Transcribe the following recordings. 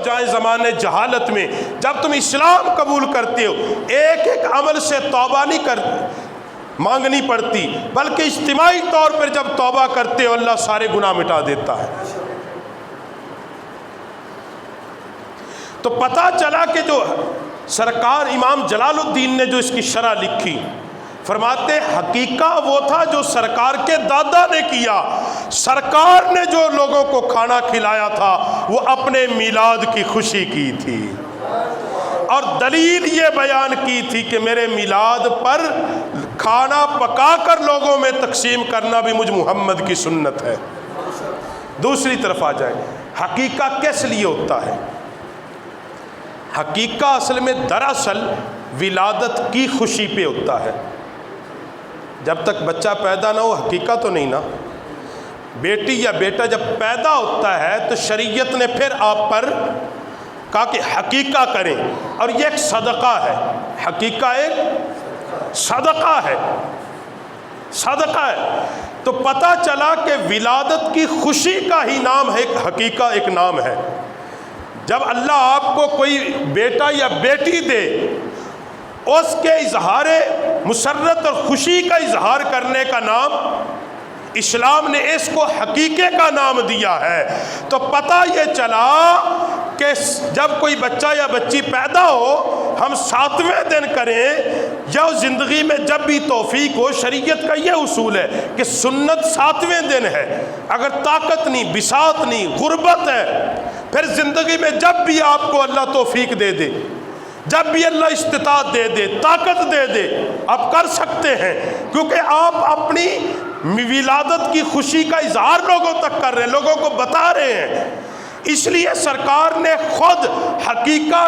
جائیں زمانے جہالت میں، جب تم اسلام قبول کرتے ہو ایک ایک عمل سے توبہ نہیں مانگنی پڑتی، بلکہ اجتماعی طور پر جب توبہ کرتے ہو اللہ سارے گناہ مٹا دیتا ہے۔ تو پتہ چلا کہ جو سرکار امام جلال الدین نے جو اس کی شرح لکھی، فرماتے حقیقہ وہ تھا جو سرکار کے دادا نے کیا۔ سرکار نے جو لوگوں کو کھانا کھلایا تھا وہ اپنے میلاد کی خوشی کی تھی، اور دلیل یہ بیان کی تھی کہ میرے میلاد پر کھانا پکا کر لوگوں میں تقسیم کرنا بھی مجھ محمد کی سنت ہے۔ دوسری طرف آ جائیں، حقیقہ کس لیے ہوتا ہے؟ حقیقہ اصل میں دراصل ولادت کی خوشی پہ ہوتا ہے۔ جب تک بچہ پیدا نہ ہو حقیقہ تو نہیں نا۔ بیٹی یا بیٹا جب پیدا ہوتا ہے تو شریعت نے پھر آپ پر کہا کہ حقیقہ کریں، اور یہ ایک صدقہ ہے۔ حقیقہ ایک صدقہ ہے، صدقہ ہے۔ تو پتہ چلا کہ ولادت کی خوشی کا ہی نام ہے، ایک حقیقہ ایک نام ہے۔ جب اللہ آپ کو کوئی بیٹا یا بیٹی دے، اس کے اظہار مسرت اور خوشی کا اظہار کرنے کا نام اسلام نے اس کو حقیقے کا نام دیا ہے۔ تو پتہ یہ چلا کہ جب کوئی بچہ یا بچی پیدا ہو ہم 7ویں دن کریں، یا زندگی میں جب بھی توفیق ہو۔ شریعت کا یہ اصول ہے کہ سنت 7ویں دن ہے۔ اگر طاقت نہیں، بساط نہیں، غربت ہے، پھر زندگی میں جب بھی آپ کو اللہ توفیق دے دے، جب بھی اللہ استطاعت دے دے، طاقت دے دے، آپ کر سکتے ہیں، کیونکہ آپ اپنی ولادت کی خوشی کا اظہار لوگوں تک کر رہے ہیں، لوگوں کو بتا رہے ہیں۔ اس لیے سرکار نے خود حقیقہ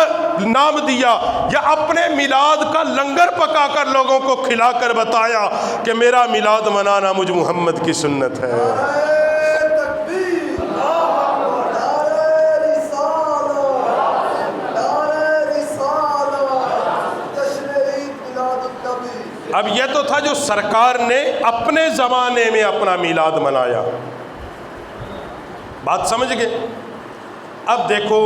نام دیا، یا اپنے میلاد کا لنگر پکا کر لوگوں کو کھلا کر بتایا کہ میرا میلاد منانا مجھ محمد کی سنت ہے۔ اب یہ تو تھا جو سرکار نے اپنے زمانے میں اپنا میلاد منایا، بات سمجھ گئے؟ اب دیکھو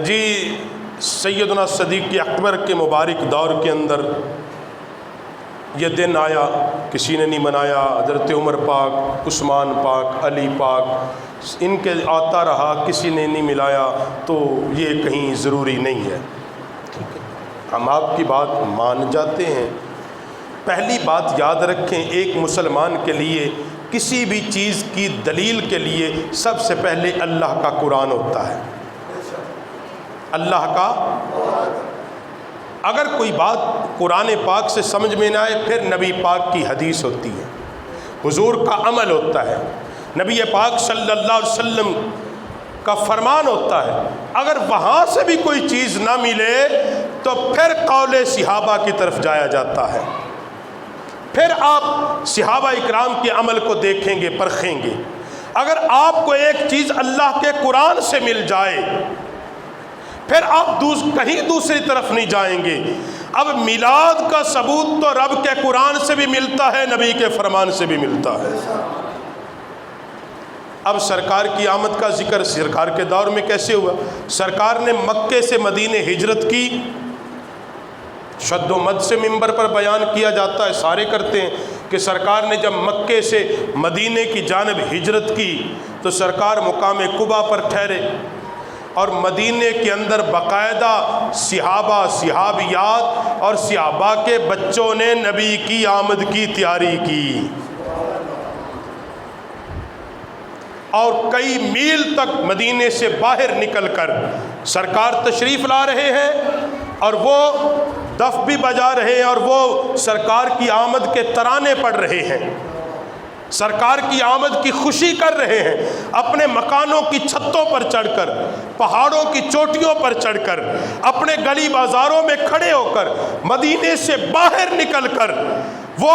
جی، سیدنا صدیق اکبر کے مبارک دور کے اندر یہ دن آیا، کسی نے نہیں منایا۔ حضرت عمر پاک، عثمان پاک، علی پاک، ان کے آتا رہا، کسی نے نہیں ملایا، تو یہ کہیں ضروری نہیں ہے۔ ہم آپ کی بات مان جاتے ہیں۔ پہلی بات یاد رکھیں، ایک مسلمان کے لیے کسی بھی چیز کی دلیل کے لیے سب سے پہلے اللہ کا قرآن ہوتا ہے۔ اللہ کا، اگر کوئی بات قرآن پاک سے سمجھ میں نہ آئے پھر نبی پاک کی حدیث ہوتی ہے، حضور کا عمل ہوتا ہے، نبی پاک صلی اللہ علیہ وسلم کا فرمان ہوتا ہے۔ اگر وہاں سے بھی کوئی چیز نہ ملے تو پھر قول صحابہ کی طرف جایا جاتا ہے۔ پھر آپ صحابہ اکرام کے عمل کو دیکھیں گے، پرکھیں گے۔ اگر آپ کو ایک چیز اللہ کے قرآن سے مل جائے پھر آپ کہیں دوسری طرف نہیں جائیں گے۔ اب میلاد کا ثبوت تو رب کے قرآن سے بھی ملتا ہے، نبی کے فرمان سے بھی ملتا ہے۔ اب سرکار کی آمد کا ذکر سرکار کے دور میں کیسے ہوا؟ سرکار نے مکے سے مدینے ہجرت کی، شد و مد سے منبر پر بیان کیا جاتا ہے، سارے کرتے ہیں کہ سرکار نے جب مکے سے مدینے کی جانب ہجرت کی تو سرکار مقام قبا پر ٹھہرے، اور مدینے کے اندر باقاعدہ صحابہ، صحابیات اور صحابہ کے بچوں نے نبی کی آمد کی تیاری کی، اور کئی میل تک مدینے سے باہر نکل کر سرکار تشریف لا رہے ہیں، اور وہ دف بھی بجا رہے ہیں، اور وہ سرکار کی آمد کے ترانے پڑھ رہے ہیں، سرکار کی آمد کی خوشی کر رہے ہیں، اپنے مکانوں کی چھتوں پر چڑھ کر، پہاڑوں کی چوٹیوں پر چڑھ کر، اپنے گلی بازاروں میں کھڑے ہو کر، مدینے سے باہر نکل کر وہ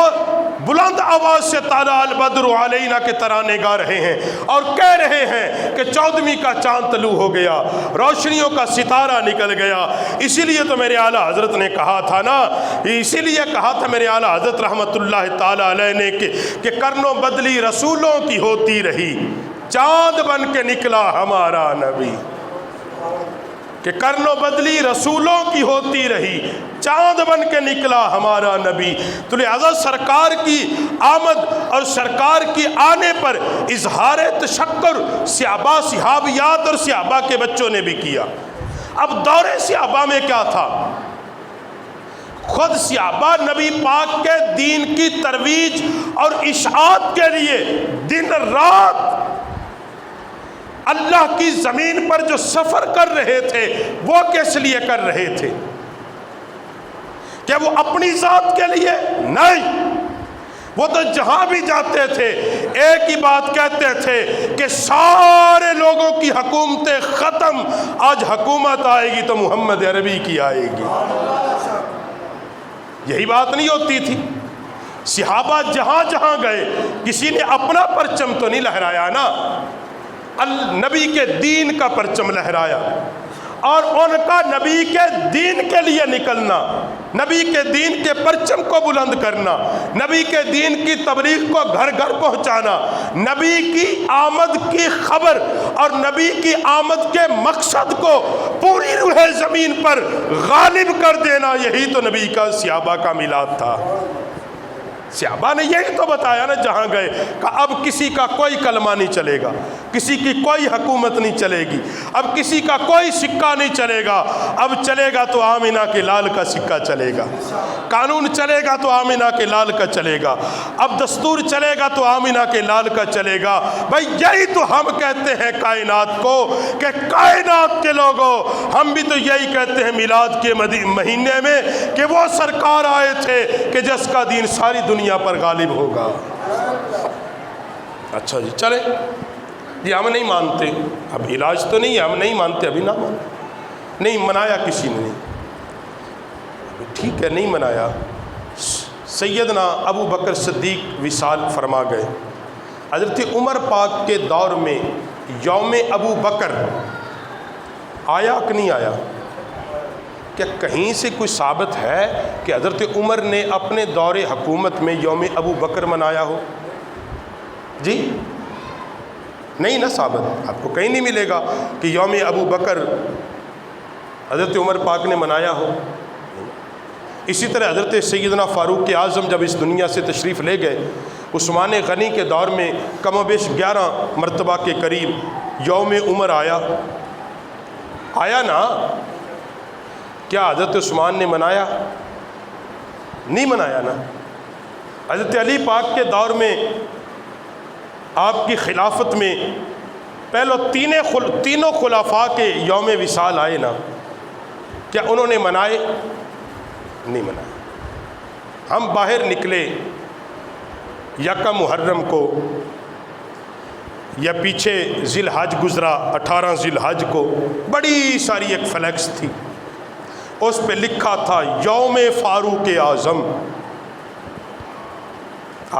بلند آواز سے طلع البدر علینا کے ترانے گا رہے ہیں، اور کہہ رہے ہیں کہ 14ویں کا چاند طلوع ہو گیا، روشنیوں کا ستارہ نکل گیا۔ اسی لیے تو میرے اعلیٰ حضرت نے کہا تھا نا، اسی لیے کہا تھا میرے اعلیٰ حضرت رحمۃ اللہ تعالی علیہ نے کہ کرنوں بدلی رسولوں کی ہوتی رہی، چاند بن کے نکلا ہمارا نبی۔ کہ کرن و بدلی رسولوں کی ہوتی رہی، چاند بن کے نکلا ہمارا نبی۔ تو لہذا سرکار کی آمد اور سرکار کی آنے پر اظہار تشکر صحابہ، صحابیات اور صحابہ کے بچوں نے بھی کیا۔ اب دور صحابہ میں کیا تھا؟ خود صحابہ نبی پاک کے دین کی ترویج اور اشاعت کے لیے دن رات اللہ کی زمین پر جو سفر کر رہے تھے، وہ کس لیے کر رہے تھے؟ کیا وہ اپنی ذات کے لیے؟ نہیں، وہ تو جہاں بھی جاتے تھے ایک ہی بات کہتے تھے کہ سارے لوگوں کی حکومتیں ختم، آج حکومت آئے گی تو محمد عربی کی آئے گی۔ یہی بات نہیں ہوتی تھی؟ صحابہ جہاں جہاں گئے کسی نے اپنا پرچم تو نہیں لہرایا نا، نبی کے دین کا پرچم لہرایا، اور ان کا نبی کے دین کے لیے نکلنا، نبی کے دین کے پرچم کو بلند کرنا، نبی کے دین کی تبلیغ کو گھر گھر پہنچانا، نبی کی آمد کی خبر اور نبی کی آمد کے مقصد کو پوری روح زمین پر غالب کر دینا، یہی تو نبی کا صحابہ کا میلاد تھا۔ صحابہ نے یہی تو بتایا نا جہاں گئے کہ اب کسی کا کوئی کلمہ نہیں چلے گا، کسی کی کوئی حکومت نہیں چلے گی، اب کسی کا کوئی سکہ نہیں چلے گا، اب چلے گا تو آمینہ کے لال کا سکہ چلے گا، قانون چلے گا تو آمینہ کے لال کا چلے گا، اب دستور چلے گا تو آمینہ کے لال کا چلے گا۔ بھائی یہی تو ہم کہتے ہیں کائنات کو کہ کائنات کے لوگوں، ہم بھی تو یہی کہتے ہیں میلاد کے مہینے میں کہ وہ سرکار آئے تھے کہ جس کا دین ساری دنیا پر غالب ہوگا۔ اچھا جی چلیں جی، ہم نہیں مانتے، اب علاج تو نہیں ہے، ہم نہیں مانتے، ابھی نہ مانتے، نہیں منایا کسی نے، نہیں ٹھیک ہے، نہیں منایا۔ سیدنا ابو بکر صدیق وصال فرما گئے، حضرت عمر پاک کے دور میں یوم ابو بکر آیا کہ نہیں آیا؟ کیا کہیں سے کوئی ثابت ہے کہ حضرت عمر نے اپنے دور حکومت میں یوم ابو بکر منایا ہو؟ جی نہیں نا ثابت، آپ کو کہیں نہیں ملے گا کہ یوم ابو بکر حضرت عمر پاک نے منایا ہو۔ اسی طرح حضرت سیدنا فاروق اعظم جب اس دنیا سے تشریف لے گئے، عثمان غنی کے دور میں کم و بیش 11 مرتبہ کے قریب یوم عمر آیا نا؟ کیا حضرت عثمان نے منایا؟ نہیں منایا نا۔ حضرت علی پاک کے دور میں آپ کی خلافت میں پہلو تینوں خلفاء کے یوم وصال آئے نا، کیا انہوں نے منائے؟ نہیں منائے۔ ہم باہر نکلے یکم محرم کو، یا پیچھے ذی الحج گزرا 18 ذی الحج کو، بڑی ساری ایک فلیکس تھی، اس پہ لکھا تھا یوم فاروق اعظم،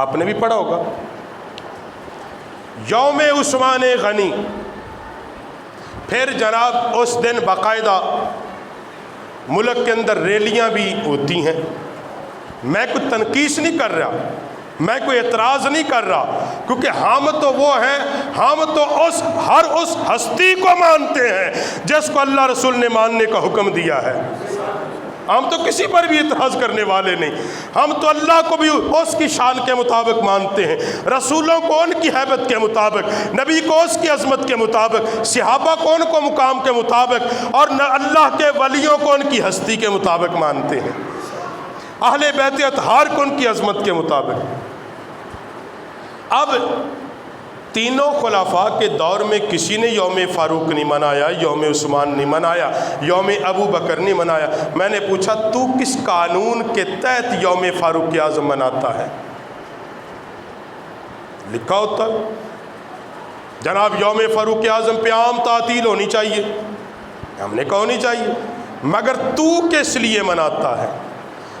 آپ نے بھی پڑھا ہوگا، یوم عثمان غنی۔ پھر جناب اس دن باقاعدہ ملک کے اندر ریلیاں بھی ہوتی ہیں۔ میں کوئی تنقیص نہیں کر رہا، میں کوئی اعتراض نہیں کر رہا، کیونکہ ہم تو وہ ہیں، ہم تو ہر اس ہستی کو مانتے ہیں جس کو اللہ رسول نے ماننے کا حکم دیا ہے۔ ہم تو کسی پر بھی اعتراض کرنے والے نہیں، ہم تو اللہ کو بھی اس کی شان کے مطابق مانتے ہیں، رسولوں کو ان کی ہیبت کے مطابق، نبی کو اس کی عظمت کے مطابق، صحابہ کو ان کو مقام کے مطابق، اور اللہ کے ولیوں کو ان کی ہستی کے مطابق مانتے ہیں، اہل بیت اطہار کو ان کی عظمت کے مطابق۔ اب تینوں خلفاء کے دور میں کسی نے یوم فاروق نہیں منایا، یوم عثمان نہیں منایا، یوم ابو بکر نہیں منایا۔ میں نے پوچھا تو کس قانون کے تحت یوم فاروق اعظم مناتا ہے؟ لکھا ہوتا جناب یوم فاروق اعظم پہ عام تعطیل ہونی چاہیے، ہم نے کہا ہونی چاہیے، مگر تو کس لیے مناتا ہے؟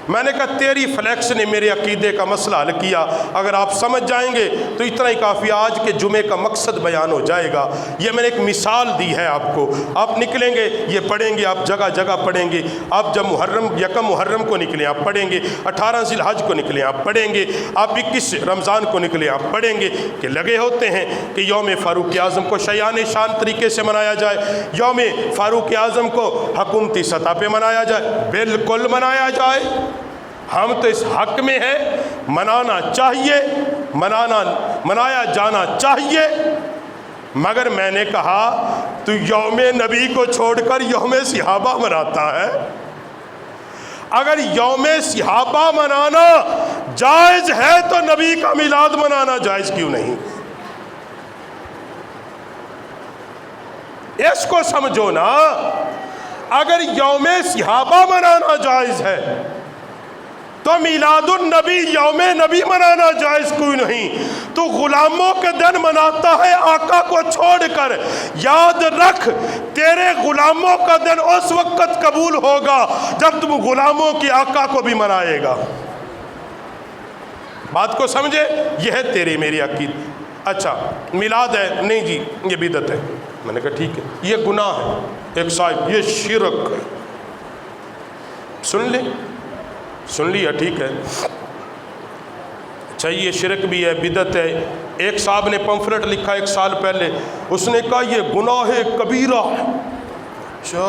میں نے کہا تیری فلیکس نے میرے عقیدے کا مسئلہ حل کیا، اگر آپ سمجھ جائیں گے تو اتنا ہی کافی، آج کے جمعے کا مقصد بیان ہو جائے گا۔ یہ میں نے ایک مثال دی ہے آپ کو، آپ نکلیں گے یہ پڑھیں گے، آپ جگہ جگہ پڑھیں گے، آپ جب یکم محرم کو نکلیں آپ پڑھیں گے، 18 ذی الحج کو نکلیں آپ پڑھیں گے، آپ 21 رمضان کو نکلیں آپ پڑھیں گے کہ لگے ہوتے ہیں کہ یوم فاروق اعظم کو شیان شان طریقے سے منایا جائے، یوم فاروق اعظم کو حکومتی سطح پہ منایا جائے، بالکل منایا جائے، ہم تو اس حق میں ہیں، منانا چاہیے، منایا جانا چاہیے، مگر میں نے کہا تو یوم نبی کو چھوڑ کر یوم صحابہ مناتا ہے؟ اگر یوم صحابہ منانا جائز ہے تو نبی کا میلاد منانا جائز کیوں نہیں؟ اس کو سمجھو نا، اگر یوم صحابہ منانا جائز ہے تو میلاد النبی یوم نبی منانا جائز کیوں نہیں؟ تو غلاموں کے دن مناتا ہے آقا کو چھوڑ کر، یاد رکھ تیرے غلاموں کا دن اس وقت قبول ہوگا جب تم غلاموں کی آقا کو بھی منائے گا۔ بات کو سمجھے؟ یہ ہے تیری میری عقید۔ اچھا میلاد ہے، نہیں جی یہ بدعت ہے، میں نے کہا ٹھیک ہے، یہ گناہ ہے، ایک صاحب یہ شرک ہے، سن لیا ٹھیک ہے، اچھا یہ شرک بھی ہے، بدعت ہے۔ ایک صاحب نے پمفلٹ لکھا 1 سال پہلے، اس نے کہا یہ گناہ کبیرہ ہے۔ اچھا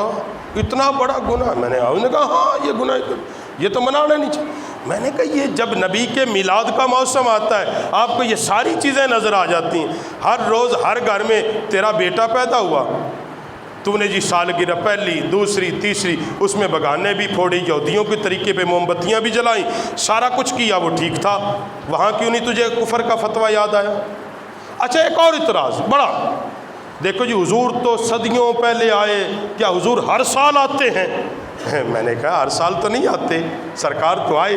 اتنا بڑا گناہ؟ میں نے کہا ہاں یہ گناہ، یہ تو منانا نہیں چاہیے۔ میں نے کہا یہ جب نبی کے میلاد کا موسم آتا ہے آپ کو یہ ساری چیزیں نظر آ جاتی ہیں، ہر روز ہر گھر میں تیرا بیٹا پیدا ہوا، تو نے جی سالگرہ پہلی دوسری تیسری اس میں بگانے بھی پھوڑی، یہودیوں کے طریقے پہ موم بتیاں بھی جلائیں، سارا کچھ کیا، وہ ٹھیک تھا، وہاں کیوں نہیں تجھے کفر کا فتویٰ یاد آیا؟ اچھا ایک اور اعتراض بڑا، دیکھو جی حضور تو صدیوں پہلے آئے، کیا حضور ہر سال آتے ہیں؟ میں نے کہا ہر سال تو نہیں آتے، سرکار تو آئے۔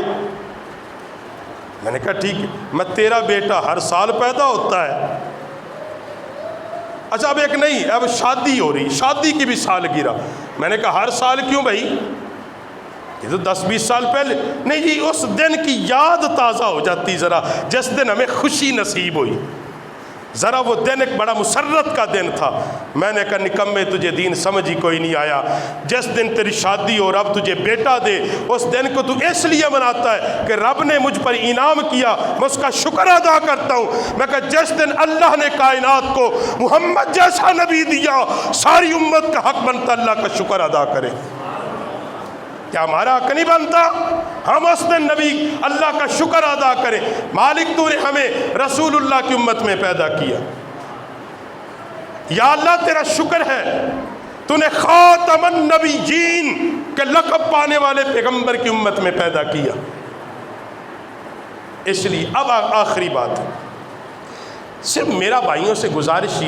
میں نے کہا ٹھیک ہے، میں تیرا بیٹا ہر سال پیدا ہوتا ہے؟ اچھا اب ایک نہیں، اب شادی ہو رہی، شادی کی بھی سالگرہ، میں نے کہا ہر سال کیوں بھائی؟ یہ تو 10-20 سال پہلے، نہیں جی اس دن کی یاد تازہ ہو جاتی ذرا، جس دن ہمیں خوشی نصیب ہوئی، ذرا وہ دن ایک بڑا مسرت کا دن تھا۔ میں نے کہا نکمے تجھے دین سمجھ ہی کوئی نہیں آیا، جس دن تیری شادی ہو رب تجھے بیٹا دے اس دن کو تو اس لیے مناتا ہے کہ رب نے مجھ پر انعام کیا، میں اس کا شکر ادا کرتا ہوں۔ میں کہا جس دن اللہ نے کائنات کو محمد جیسا نبی دیا، ساری امت کا حق بنتا اللہ کا شکر ادا کرے، کیا ہمارا حق نہیں بنتا ہم اس دن نبی اللہ کا شکر ادا کریں؟ مالک تو نے ہمیں رسول اللہ کی امت میں پیدا کیا، یا اللہ تیرا شکر ہے تو نے خاتم النبیین کے لقب پانے والے پیغمبر کی امت میں پیدا کیا۔ اس لیے اب آخری بات ہے، صرف میرا بھائیوں سے گزارش یہ